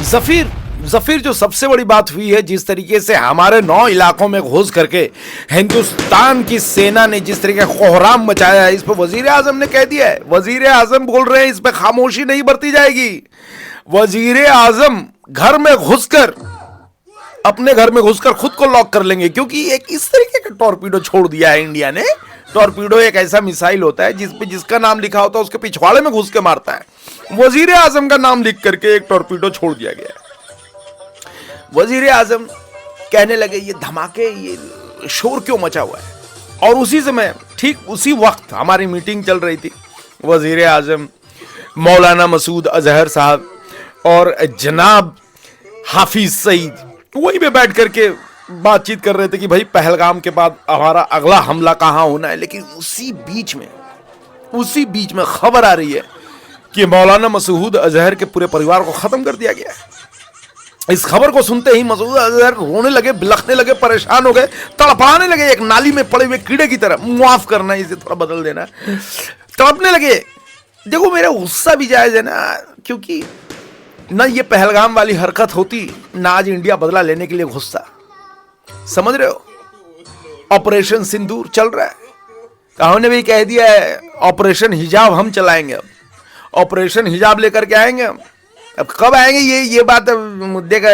जफीर जफीर जो सबसे बड़ी बात हुई है, जिस तरीके से हमारे 9 इलाकों में घुस करके हिंदुस्तान की सेना ने जिस तरीके कोहराम मचाया है, इस पर वजीर आजम ने कह दिया है। वजीर आजम बोल रहे हैं इस पर खामोशी नहीं बरती जाएगी। वजीर आजम घर में घुसकर, अपने घर में घुसकर खुद को लॉक कर लेंगे, क्योंकि एक इस तरीके का टॉर्पीडो छोड़ दिया है इंडिया ने। टॉर्पीडो एक ऐसा मिसाइल होता है जिसका नाम लिखा होता है उसके पिछवाड़े में घुस के मारता है। वजीर आजम का नाम लिख करके एक टॉर्पीडो छोड़ दिया गया है। वजीर आजम कहने लगे ये धमाके, ये शोर क्यों मचा हुआ है। और उसी समय, ठीक उसी वक्त हमारी मीटिंग चल रही थी। वजीर आजम, मौलाना मसूद अजहर साहब और जनाब हाफिज सईद वहीं पे बैठ करके बातचीत कर रहे थे कि भाई पहलगाम के बाद हमारा अगला हमला कहाँ होना है। लेकिन उसी बीच में खबर आ रही है कि मौलाना मसूद अजहर के पूरे परिवार को खत्म कर दिया गया है। इस खबर को सुनते ही मसूद अजहर रोने लगे, बिलखने लगे, परेशान हो गए, तड़पाने लगे, एक नाली में पड़े हुए कीड़े की तरह। मुआफ करना, इसे थोड़ा बदल देना। तड़पने लगे। देखो मेरा गुस्सा भी जायज है ना, क्योंकि ना ये पहलगाम वाली हरकत होती, ना आज इंडिया बदला लेने के लिए गुस्सा। समझ रहे हो? ऑपरेशन सिंदूर चल रहा है। उन्होंने भी कह दिया है ऑपरेशन हिजाब हम चलाएंगे। अब ऑपरेशन हिजाब लेकर के आएंगे हम। अब कब आएंगे ये बात मुद्दे का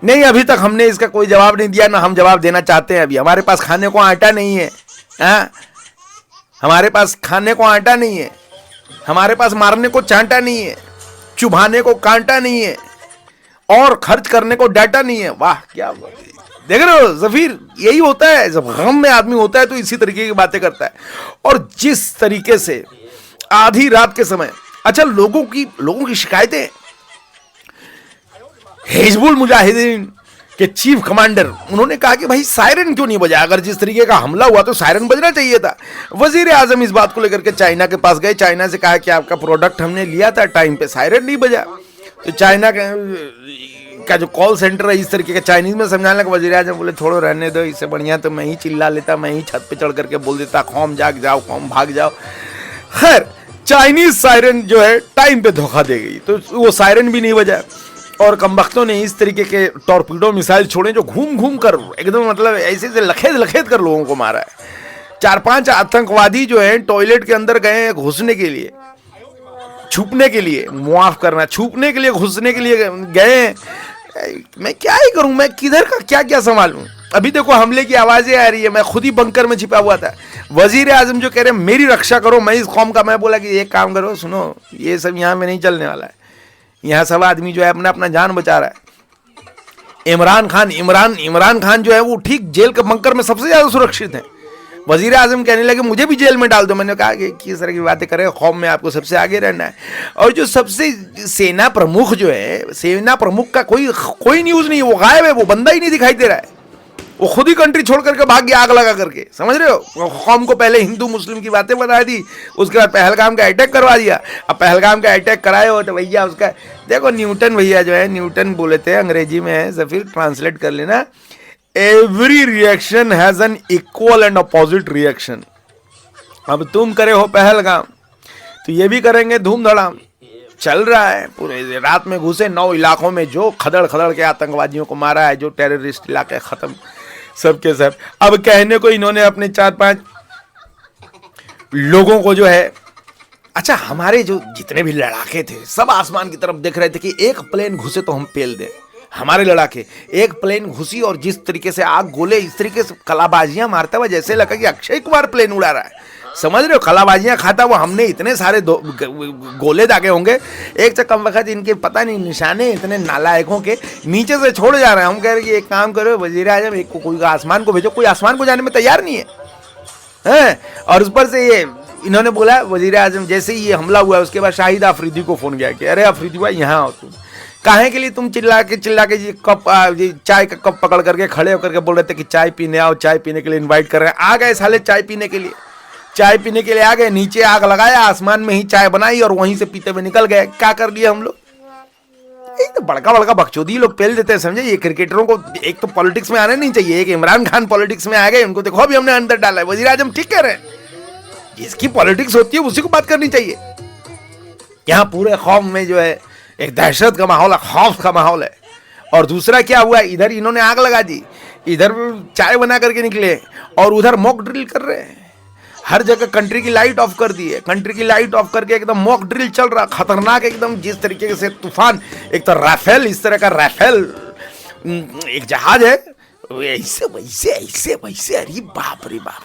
नहीं। अभी तक हमने इसका कोई जवाब नहीं दिया, ना हम जवाब देना चाहते हैं। अभी हमारे पास खाने को आटा नहीं है। हमारे पास खाने को आटा नहीं है, हमारे पास मारने को चांटा नहीं है, चुभाने को कांटा नहीं है, और खर्च करने को डाटा नहीं है। वाह क्या देख रहे हो जफीर, यही होता है जब गम में आदमी होता है तो इसी तरीके की बातें करता है। और जिस तरीके से आधी रात के समय, अच्छा लोगों की शिकायतें, हिजबुल मुजाहिदीन के चीफ कमांडर उन्होंने कहा कि भाई सायरन क्यों नहीं बजा। अगर जिस तरीके का हमला हुआ तो सायरन बजना चाहिए था। वजीर आजम इस बात को लेकर के चाइना के पास गए, चाइना से कहा कि आपका प्रोडक्ट हमने लिया था, टाइम पे सायरन नहीं बजा। तो चाइना का जो कॉल सेंटर है इस तरीके का चाइनीज में समझाने लगा। वजीर आजम बोले छोड़ो रहने दो, इससे बढ़िया तो मैं ही चिल्ला लेता, मैं ही छत पे चढ़ करके बोल देता कौम जाग जाओ, कौम भाग जाओ। खैर चाइनीज सायरन जो है टाइम पे धोखा दे गई, तो वो सायरन भी नहीं बजा। और कमबख्तों ने इस तरीके के टॉर्पीडो मिसाइल छोड़े जो घूम घूम कर एकदम मतलब ऐसे से लखेद लखेद कर लोगों को मारा है। 4-5 आतंकवादी जो है टॉयलेट के अंदर गए घुसने के लिए, छुपने के लिए, मुआफ करना, छुपने के लिए, घुसने के लिए गए। मैं क्या ही करूं, मैं किधर का क्या क्या संभालूं। अभी देखो हमले की आवाजें आ रही है, मैं खुद ही बंकर में छिपा हुआ था। वजीर आजम जो कह रहे हैं मेरी रक्षा करो, मैं इस कौम का, मैं बोला कि एक काम करो, सुनो ये सब यहाँ में नहीं चलने वाला है। यहाँ सब आदमी जो है अपना अपना जान बचा रहा है। इमरान खान जो है वो ठीक जेल के बंकर में सबसे ज्यादा सुरक्षित है। वजीर आजम कहने लगे मुझे भी जेल में डाल दो। मैंने कहा कि किस तरह की बातें करें, कौम में आपको सबसे आगे रहना है। और जो सबसे सेना प्रमुख जो है, सेना प्रमुख का कोई न्यूज नहीं है, वो गायब है, वो बंदा ही नहीं दिखाई दे रहा है। वो खुद ही कंट्री छोड़ करके भाग गया आग लगा करके। समझ रहे हो? कौम को पहले हिंदू मुस्लिम की बातें बता दी, उसके बाद पहलगाम का अटैक करवा दिया। अब पहलगाम का अटैक कराए हो तो भैया उसका देखो, न्यूटन भैया जो है, न्यूटन बोले थे, अंग्रेजी में है, जफीर ट्रांसलेट कर लेना, every reaction has an equal and opposite reaction. अब तुम करे हो पहलगाम तो ये भी करेंगे धूम धड़ाम। चल रहा है, पूरे रात में घुसे 9 इलाकों में, जो खदड़ खदड़ के आतंकवादियों को मारा है, जो टेररिस्ट इलाके खत्म, सबके सब। अब कहने को इन्होंने अपने 4-5 लोगों को जो है, अच्छा हमारे जो जितने भी लड़ाके थे सब आसमान की तरफ देख रहे थे कि एक प्लेन घुसे तो हम पेल दें। हमारे लड़ाके, एक प्लेन घुसी और जिस तरीके से आग गोले, इस तरीके से कलाबाजियां मारता हुआ जैसे लगा कि अक्षय कुमार प्लेन उड़ा रहा है। समझ रहे हो? कलाबाजियां खाता हुआ, हमने इतने सारे गोले दागे होंगे, एक से कम वक्त इनके पता नहीं निशाने इतने नालायकों के नीचे से छोड़ जा रहे हैं। हम कह रहे हैं कि एक काम करो वजीर आजम, एक को कोई आसमान को भेजो, कोई आसमान को जाने में तैयार नहीं है। और उस पर से ये इन्होंने बोला, वजीर आजम जैसे ही ये हमला हुआ उसके बाद शाहिद अफरीदी को फोन किया कि अरे अफरीदी भाई यहाँ आओ, तुम काहे के लिए तुम चिल्ला के ये कप चाय का कप पकड़ करके खड़े होकर के बोल रहे थे कि चाय पीने आओ, चाय पीने के लिए इनवाइट कर रहे हैं। आ गए साले चाय पीने के लिए, चाय पीने के लिए आ गए, नीचे आग लगाया, आसमान में ही चाय बनाई और वहीं से पीते हुए निकल गए। क्या कर लिया हम लोग? एक तो बड़का बड़का बकचोदी लोग पेल देते हैं, समझे? ये क्रिकेटरों को एक तो पॉलिटिक्स में आने नहीं चाहिए। एक इमरान खान पॉलिटिक्स में आ गए, उनको देखो अभी हमने अंदर डाला है। वजीर आजम ठीक कह रहे हैं, जिसकी पॉलिटिक्स होती है उसी को बात करनी चाहिए। यहाँ पूरे कौम में जो है एक दहशत का माहौल है, खौफ का माहौल है। और दूसरा क्या हुआ, इधर इन्होंने आग लगा दी, इधर चाय बना करके निकले और उधर मॉक ड्रिल कर रहे हैं। हर जगह कंट्री की लाइट ऑफ कर दी है, कंट्री की लाइट ऑफ करके एकदम मॉक ड्रिल चल रहा, खतरनाक एकदम, जिस तरीके से तूफान। एक तो राफेल, इस तरह का राफेल एक जहाज है, ऐसे वैसे ऐसे वैसे, अरे बाप रे बाप।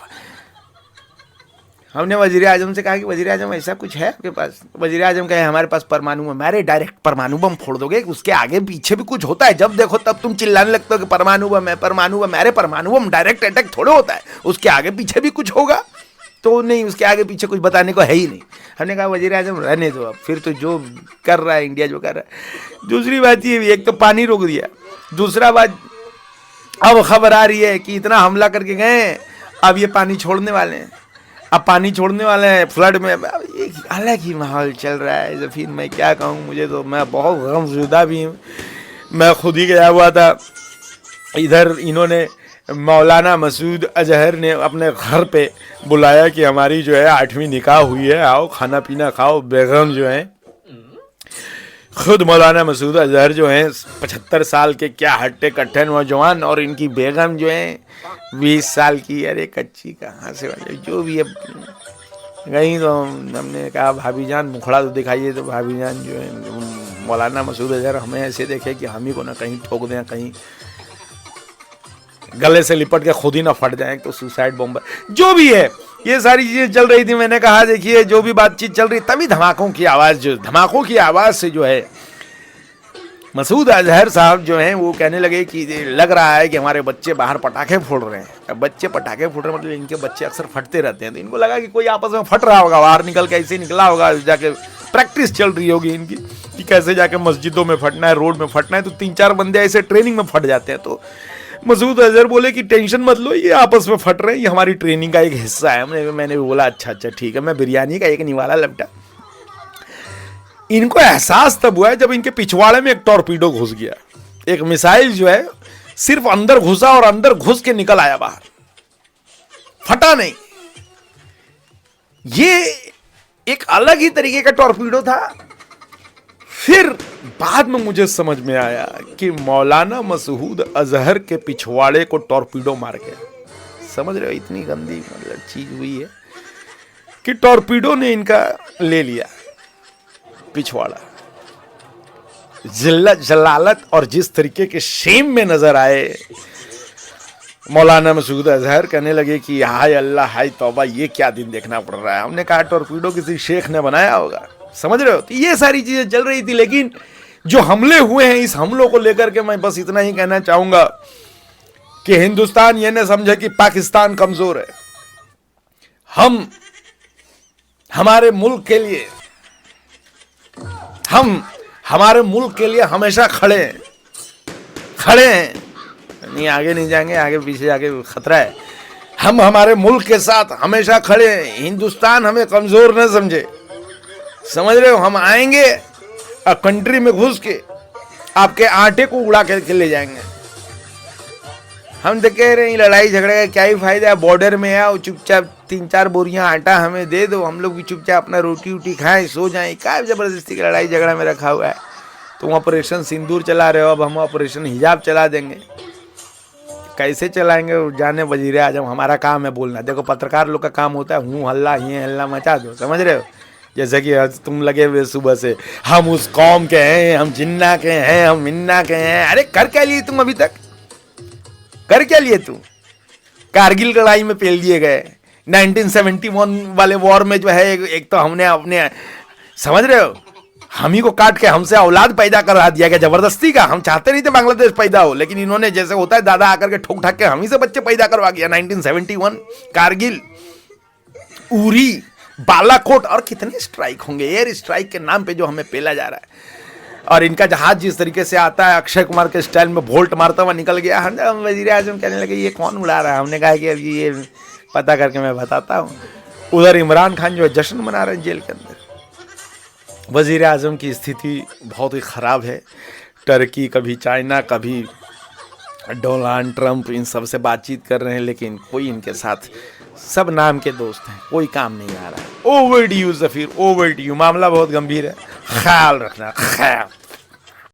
हमने वजीर आजम से कहा कि वजीर आजम ऐसा कुछ है आपके पास? वजीर आजम कहे हमारे पास परमाणु बम। अरे डायरेक्ट परमाणु बम फोड़ दोगे, उसके आगे पीछे भी कुछ होता है, जब देखो तब तुम चिल्लाने लगते हो कि परमाणु बम है, परमाणु बम। अरे परमाणु बम डायरेक्ट अटैक थोड़े होता है, उसके आगे पीछे भी कुछ होगा। तो नहीं, उसके आगे पीछे कुछ बताने को है ही नहीं। हमने कहा वजीर आजम रहने दो, अब फिर तो जो कर रहा है इंडिया जो कर रहा है। दूसरी बात ये, एक तो पानी रोक दिया, दूसरा बात अब खबर आ रही है कि इतना हमला करके गए, अब ये पानी छोड़ने वाले हैं, अब पानी छोड़ने वाले हैं फ्लड में। एक अलग ही माहौल चल रहा है। फिर मैं क्या कहूँ, मुझे तो, मैं बहुत गमज़ुदा भी हूँ। मैं खुद ही गया हुआ था इधर, इन्होंने मौलाना मसूद अजहर ने अपने घर पे बुलाया कि हमारी जो है 8वीं निकाह हुई है, आओ खाना पीना खाओ। बेगम जो है, खुद मौलाना मसूद अजहर जो हैं 75 साल के, क्या हट्टे कट्टे नौजवान, और इनकी बेगम जो है 20 साल की। अरे कच्ची कहाँ से वाले जो भी है गई। तो हमने कहा भाभी जान मुखड़ा तो दिखाइए, तो भाभी जान जो है मौलाना मसूद अजहर हमें ऐसे देखे कि हम ही को ना कहीं ठोक दें, कहीं गले से लिपट के खुद ही ना फट जाए, तो सुसाइड बॉम्बर जो भी है। ये सारी चीजें चल रही थी। मैंने कहा देखिए जो भी बातचीत चल रही, तभी धमाकों की आवाज से जो है मसूद अजहर साहब जो हैं वो कहने लगे कि लग रहा है कि हमारे बच्चे बाहर पटाखे फोड़ रहे हैं। अब बच्चे पटाखे फोड़ रहे हैं मतलब इनके बच्चे अक्सर फटते रहते हैं, तो इनको लगा कि कोई आपस में फट रहा होगा, बाहर निकल के ऐसे निकला होगा, जाके प्रैक्टिस चल रही होगी इनकी कि कैसे जाके मस्जिदों में फटना है, रोड में फटना है। तो 3-4 बंदे ऐसे ट्रेनिंग में फट जाते हैं। तो मसूद अजहर बोले कि टेंशन मत लो, ये आपस में फट रहे हैं, ये हमारी ट्रेनिंग का एक हिस्सा है। मैंने बोला अच्छा ठीक है। मैं बिरयानी का एक निवाला लपटा। इनको एहसास तब हुआ है जब इनके पिछवाड़े में एक टॉर्पीडो घुस गया। एक मिसाइल जो है सिर्फ अंदर घुसा और अंदर घुस के निकल आया बाहर, फटा नहीं। ये एक अलग ही तरीके का टॉर्पीडो था। फिर बाद में मुझे समझ में आया कि मौलाना मसूद अजहर के पिछवाड़े को टॉर्पीडो मार गया। समझ रहे हो, इतनी गंदी मतलब चीज हुई है कि टॉर्पीडो ने इनका ले लिया पिछवाड़ा। जिल्लत जलालत और जिस तरीके के शेम में नजर आए मौलाना मसूद अजहर, कहने लगे कि हाय अल्लाह हाय तौबा, ये क्या दिन देखना पड़ रहा है। हमने कहा टॉर्पीडो किसी शेख ने बनाया होगा। समझ रहे हो, तो ये सारी चीजें चल रही थी। लेकिन जो हमले हुए हैं, इस हमलों को लेकर के मैं बस इतना ही कहना चाहूंगा कि हिंदुस्तान ये न समझे कि पाकिस्तान कमजोर है। हम हमारे मुल्क के लिए हमेशा खड़े हैं। नहीं आगे नहीं जाएंगे, आगे पीछे जाके खतरा है। हम हमारे मुल्क के साथ हमेशा खड़े हैं। हिंदुस्तान हमें कमजोर न समझे। समझ रहे हो, हम आएंगे और कंट्री में घुस के आपके आटे को उड़ा करके ले जाएंगे। हम तो कह रहे हैं लड़ाई झगड़े का क्या ही फायदा है। बॉर्डर में आओ, चुपचाप 3-4 बोरियां आटा हमें दे दो, हम लोग भी चुपचाप अपना रोटी वोटी खाएं, सो जाएं। क्या जबरदस्ती की लड़ाई झगड़ा में रखा हुआ है। तुम ऑपरेशन सिंदूर चला रहे हो, अब हम ऑपरेशन हिजाब चला देंगे। कैसे चलाएंगे जाने वजीर आजम। हमारा काम है बोलना। देखो पत्रकार लोग का काम होता है हूँ हल्ला ये हल्ला मचा दो। समझ रहे हो, जैसे कि तुम लगे हुए सुबह से हम उस कौम के हैं, हम जिन्ना के हैं, हम मिन्ना के हैं। अरे कर क्या लिए तुम? अभी तक कर क्या लिए तुम? कारगिल लड़ाई में पेल दिए गए। 1971 वाले वॉर में जो है एक तो हमने अपने, समझ रहे हो, हम ही को काट के हमसे औलाद पैदा करा दिया गया जबरदस्ती का। हम चाहते नहीं थे बांग्लादेश पैदा हो, लेकिन इन्होंने जैसे होता है दादा आकर के ठोक ठाक के हम ही से बच्चे पैदा करवा गया। 1971 कारगिल, उरी, बालाकोट और कितने स्ट्राइक होंगे एयर स्ट्राइक के नाम पे जो हमें पेला जा रहा है। और इनका जहाज जिस तरीके से आता है अक्षय कुमार के स्टाइल में वोल्ट मारता हुआ निकल गया। हम वजीर आजम कहने लगे ये कौन उड़ा रहा है। हमने कहा कि अब ये पता करके मैं बताता हूँ। उधर इमरान खान जो है जश्न मना रहे हैं जेल के अंदर। वजीर आजम की स्थिति बहुत ही ख़राब है। टर्की, कभी चाइना, कभी डोनाल्ड ट्रंप, इन सब से बातचीत कर रहे हैं, लेकिन कोई इनके साथ सब नाम के दोस्त हैं, कोई काम नहीं आ रहा है। ओवर ड्यू जफीर, ओवर ड्यू, मामला बहुत गंभीर है, ख्याल रखना, ख्याल।